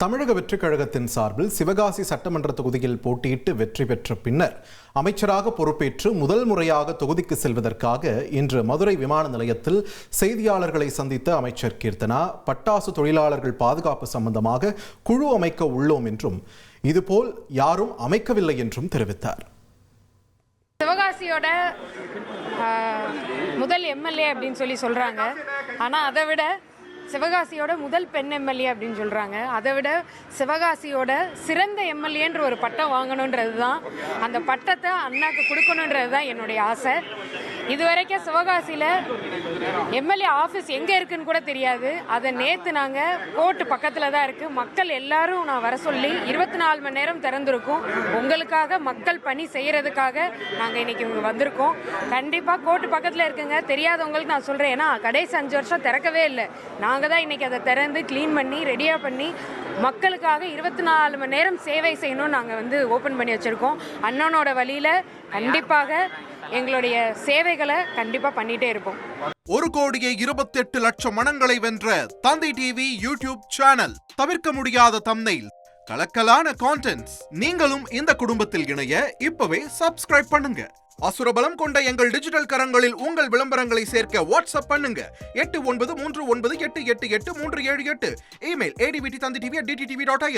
தமிழக வெற்றிக் கழகத்தின் சார்பில் சிவகாசி சட்டமன்ற தொகுதியில் போட்டியிட்டு வெற்றி பெற்ற பின்னர் அமைச்சராக பொறுப்பேற்று முதல் முறையாக தொகுதிக்கு செல்வதற்காக இன்று மதுரை விமான நிலையத்தில் செய்தியாளர்களை சந்தித்த அமைச்சர் கீர்த்தனா பட்டாசு தொழிலாளர்கள் பாதுகாப்பு சம்பந்தமாக குழு அமைக்க உள்ளோம் என்றும் இதுபோல் யாரும் அமைக்கவில்லை என்றும் தெரிவித்தார். சிவகாசியோட முதல் எம்எல்ஏ அப்படின்னு சொல்றாங்க. ஆனா அதை விட சிவகாசியோட முதல் பெண் எம்எல்ஏ அப்படின்னு சொல்றாங்க. அதை விட சிவகாசியோட சிறந்த எம்எல்ஏன்ற ஒரு பட்டம் வாங்கணுன்றது தான், அந்த பட்டத்தை அண்ணாக்கு கொடுக்கணுன்றது தான் என்னுடைய ஆசை. இதுவரைக்கும் சிவகாசியில் எம்எல்ஏ ஆஃபீஸ் எங்கே இருக்குன்னு கூட தெரியாது. அதை நேற்று நாங்கள் கோர்ட்டு பக்கத்தில் தான் இருக்குது. மக்கள் எல்லாரும் நான் வர சொல்லி 24 மணி நேரம் திறந்துருக்கோம். உங்களுக்காக மக்கள் பணி செய்கிறதுக்காக நாங்கள் இன்றைக்கி இங்கே வந்திருக்கோம். கண்டிப்பாக கோர்ட்டு பக்கத்தில் இருக்குங்க. தெரியாதவங்களுக்கு நான் சொல்கிறேன், ஏன்னா கடைசி 5 வருஷம் திறக்கவே இல்லை. நாங்கள் தான் இன்றைக்கி அதை திறந்து க்ளீன் பண்ணி ரெடியாக பண்ணி மக்களுக்காக 24 மணி நேரம் சேவை செய்யணும்னு நாங்கள் ஓப்பன் பண்ணி வச்சுருக்கோம். அண்ணனோட வழியில் கண்டிப்பாக எங்களுடைய சேவைகளை கண்டிப்பா பண்ணிட்டே இருப்போம். 1,28,00,000 மனங்களை வென்ற தந்தி டிவி யூடியூப் சேனல். தவிர்க்க முடியாத தம்ப்நெயில், கலக்கலான கான்டென்ட்ஸ். நீங்களும் இந்த குடும்பத்தில் இணைய இப்பவே சப்ஸ்கிரைப் பண்ணுங்க. அசுரபலம் கொண்ட எங்கள் டிஜிட்டல் கரங்களில் உங்கள் விளம்பரங்களை சேர்க்க வாட்ஸ்அப் பண்ணுங்க. 8939888838. Email advtthanditv@dttv.in.